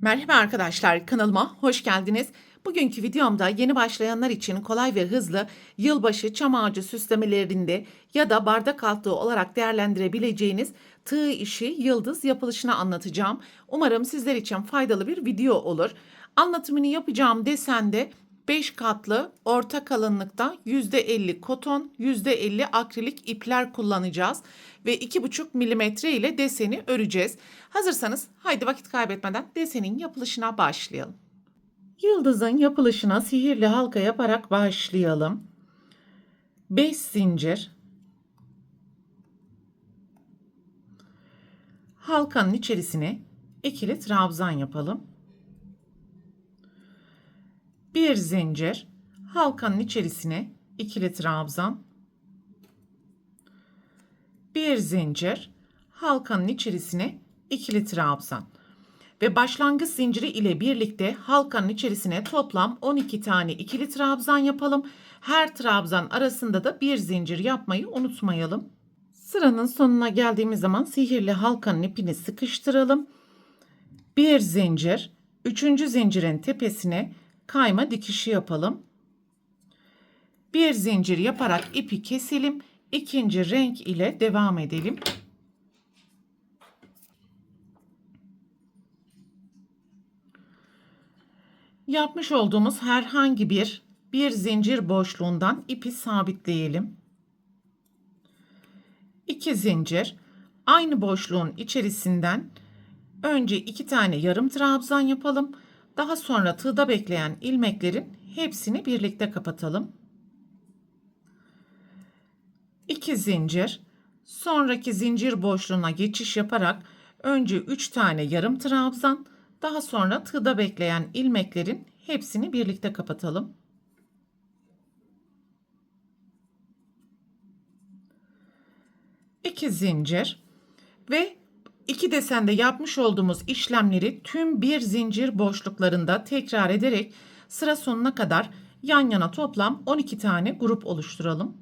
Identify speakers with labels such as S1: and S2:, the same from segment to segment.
S1: Merhaba arkadaşlar, kanalıma hoş geldiniz. Bugünkü videomda yeni başlayanlar için kolay ve hızlı yılbaşı çam ağacı süslemelerinde ya da bardak altlığı olarak değerlendirebileceğiniz tığ işi yıldız yapılışını anlatacağım. Umarım sizler için faydalı bir video olur. Anlatımını yapacağım desende 5 katlı orta kalınlıkta %50 koton, %50 akrilik ipler kullanacağız ve 2,5 milimetre ile deseni öreceğiz. Hazırsanız haydi vakit kaybetmeden desenin yapılışına başlayalım. Yıldızın yapılışına sihirli halka yaparak başlayalım. 5 zincir, halkanın içerisine ikili trabzan yapalım. 1 zincir, halkanın içerisine ikili trabzan. 1 zincir, halkanın içerisine ikili trabzan. Ve başlangıç zinciri ile birlikte halkanın içerisine toplam 12 tane ikili trabzan yapalım. Her trabzan arasında da bir zincir yapmayı unutmayalım. Sıranın sonuna geldiğimiz zaman sihirli halkanın ipini sıkıştıralım. Bir zincir, üçüncü zincirin tepesine kayma dikişi yapalım. Bir zincir yaparak ipi keselim. İkinci renk ile devam edelim. Yapmış olduğumuz herhangi bir zincir boşluğundan ipi sabitleyelim. 2 zincir, aynı boşluğun içerisinden önce 2 tane yarım trabzan yapalım. Daha sonra tığda bekleyen ilmeklerin hepsini birlikte kapatalım. 2 zincir, sonraki zincir boşluğuna geçiş yaparak önce 3 tane yarım trabzan, daha sonra tığda bekleyen ilmeklerin hepsini birlikte kapatalım. İki zincir ve iki desende yapmış olduğumuz işlemleri tüm bir zincir boşluklarında tekrar ederek sıra sonuna kadar yan yana toplam 12 tane grup oluşturalım.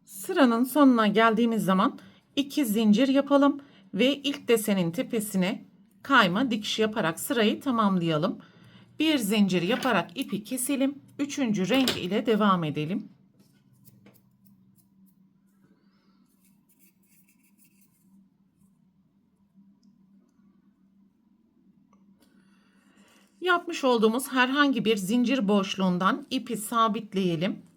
S1: Sıranın sonuna geldiğimiz zaman 2 zincir yapalım ve ilk desenin tepesine kayma dikiş yaparak sırayı tamamlayalım. Bir zincir yaparak ipi keselim. Üçüncü renk ile devam edelim. Yapmış olduğumuz herhangi bir zincir boşluğundan ipi sabitleyelim.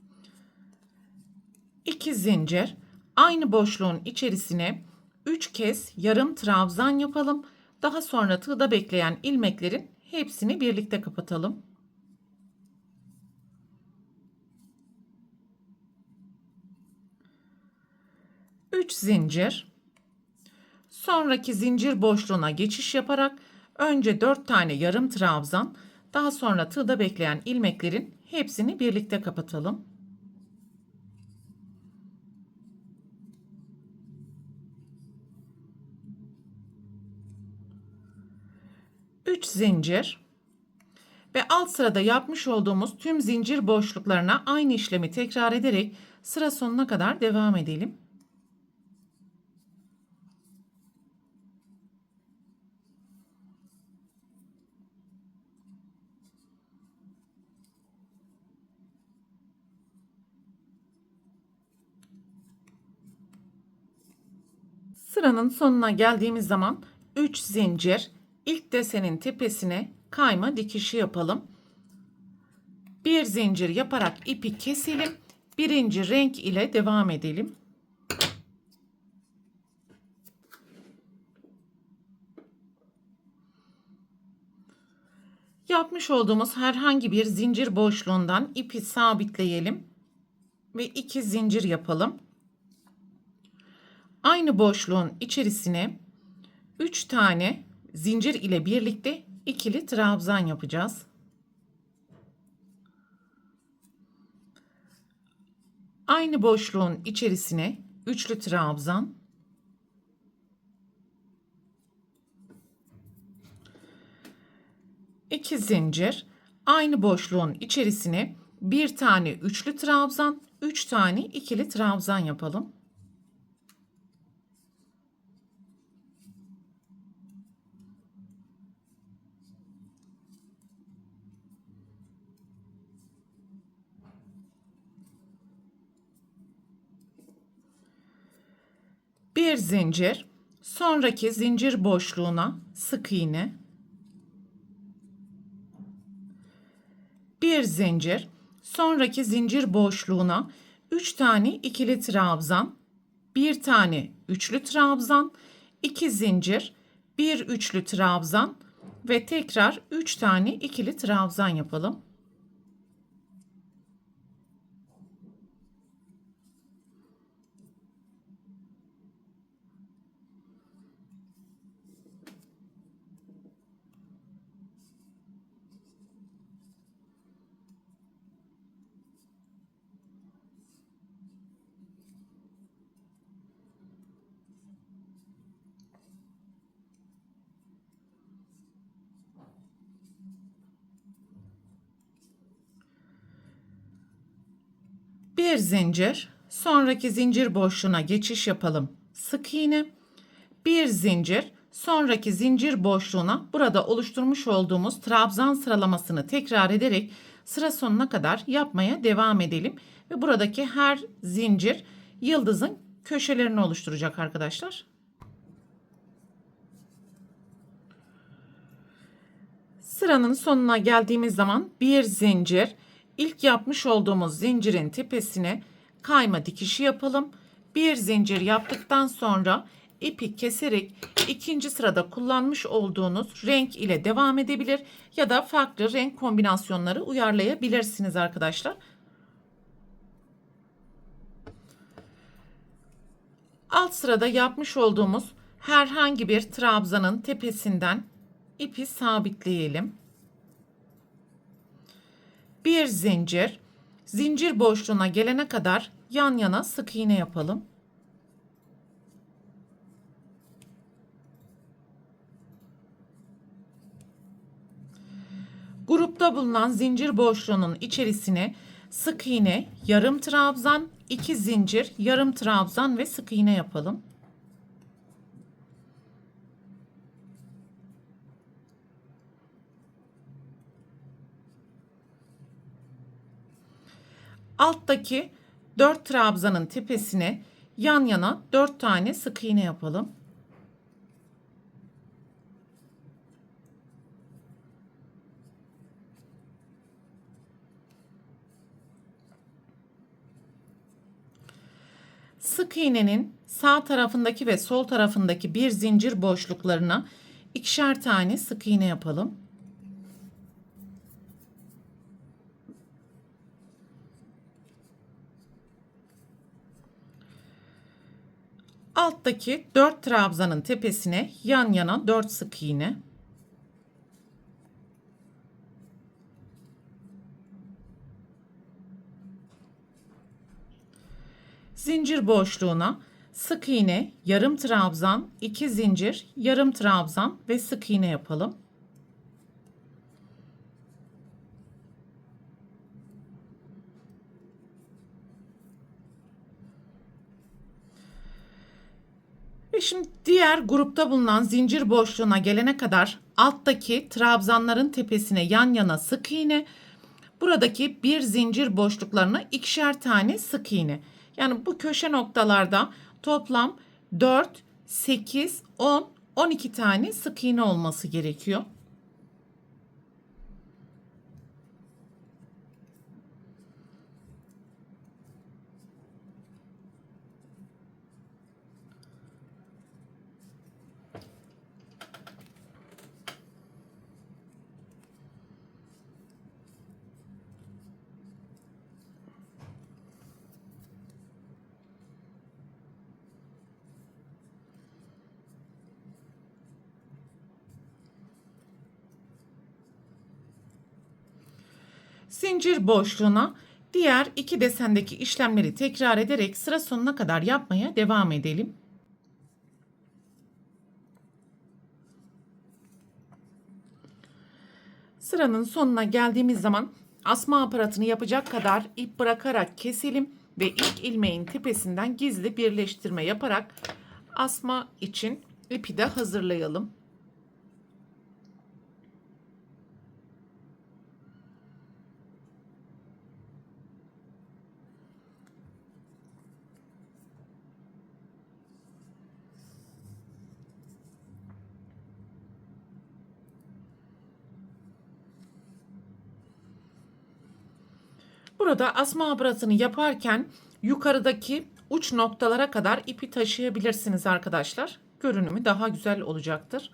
S1: 2 zincir, aynı boşluğun içerisine 3 kez yarım trabzan yapalım. Daha sonra tığda bekleyen ilmeklerin hepsini birlikte kapatalım. Üç zincir, sonraki zincir boşluğuna geçiş yaparak önce 4 tane yarım trabzan, daha sonra tığda bekleyen ilmeklerin hepsini birlikte kapatalım. 3 zincir ve alt sırada yapmış olduğumuz tüm zincir boşluklarına aynı işlemi tekrar ederek sıra sonuna kadar devam edelim. Sıranın sonuna geldiğimiz zaman 3 zincir, ilk desenin tepesine kayma dikişi yapalım. Bir zincir yaparak ipi keselim. Birinci renk ile devam edelim. Yapmış olduğumuz herhangi bir zincir boşluğundan ipi sabitleyelim ve 2 zincir yapalım. Aynı boşluğun içerisine 3 tane zincir ile birlikte ikili trabzan yapacağız. Aynı boşluğun içerisine üçlü trabzan, iki zincir, aynı boşluğun içerisine bir tane üçlü trabzan, 3 tane ikili trabzan yapalım. Bir zincir, sonraki zincir boşluğuna sık iğne, bir zincir, sonraki zincir boşluğuna 3 tane ikili trabzan, bir tane üçlü trabzan, 2 zincir, bir üçlü trabzan ve tekrar 3 tane ikili trabzan yapalım. Bir zincir, sonraki zincir boşluğuna geçiş yapalım. Sık iğne, bir zincir, sonraki zincir boşluğuna burada oluşturmuş olduğumuz trabzan sıralamasını tekrar ederek sıra sonuna kadar yapmaya devam edelim. Ve buradaki her zincir yıldızın köşelerini oluşturacak arkadaşlar. Sıranın sonuna geldiğimiz zaman bir zincir, ilk yapmış olduğumuz zincirin tepesine kayma dikişi yapalım. Bir zincir yaptıktan sonra ipi keserek ikinci sırada kullanmış olduğunuz renk ile devam edebilir ya da farklı renk kombinasyonları uyarlayabilirsiniz arkadaşlar. Alt sırada yapmış olduğumuz herhangi bir trabzanın tepesinden ipi sabitleyelim. Bir zincir, zincir boşluğuna gelene kadar yan yana sık iğne yapalım. Grupta bulunan zincir boşluğunun içerisine sık iğne, yarım trabzan, 2 zincir, yarım trabzan ve sık iğne yapalım. Alttaki 4 trabzanın tepesine yan yana 4 tane sık iğne yapalım. Sık iğnenin sağ tarafındaki ve sol tarafındaki bir zincir boşluklarına ikişer tane sık iğne yapalım. Alttaki 4 trabzanın tepesine yan yana 4 sık iğne. Zincir boşluğuna sık iğne, yarım trabzan, 2 zincir, yarım trabzan ve sık iğne yapalım. Ve şimdi diğer grupta bulunan zincir boşluğuna gelene kadar alttaki trabzanların tepesine yan yana sık iğne, buradaki bir zincir boşluklarına ikişer tane sık iğne. Yani bu köşe noktalarda toplam 4, 8, 10, 12 tane sık iğne olması gerekiyor. Zincir boşluğuna diğer iki desendeki işlemleri tekrar ederek sıra sonuna kadar yapmaya devam edelim. Sıranın sonuna geldiğimiz zaman asma aparatını yapacak kadar ip bırakarak keselim ve ilk ilmeğin tepesinden gizli birleştirme yaparak asma için ipi de hazırlayalım. Burada asma aparatını yaparken yukarıdaki uç noktalara kadar ipi taşıyabilirsiniz arkadaşlar. Görünümü daha güzel olacaktır.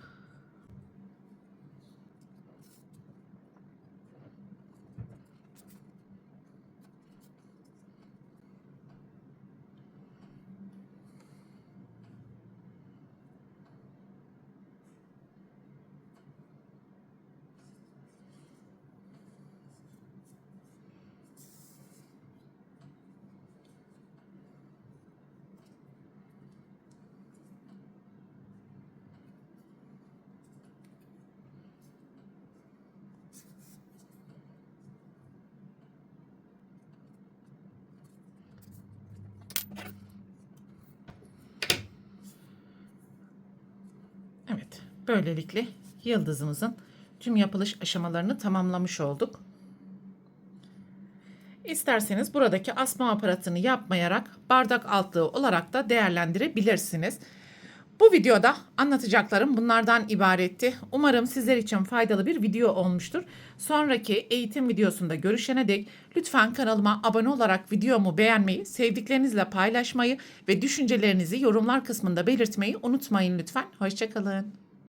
S1: Evet, böylelikle yıldızımızın tüm yapılış aşamalarını tamamlamış olduk. İsterseniz buradaki asma aparatını yapmayarak bardak altlığı olarak da değerlendirebilirsiniz. Bu videoda anlatacaklarım bunlardan ibaretti. Umarım sizler için faydalı bir video olmuştur. Sonraki eğitim videosunda görüşene dek lütfen kanalıma abone olarak videomu beğenmeyi, sevdiklerinizle paylaşmayı ve düşüncelerinizi yorumlar kısmında belirtmeyi unutmayın lütfen. Hoşça kalın.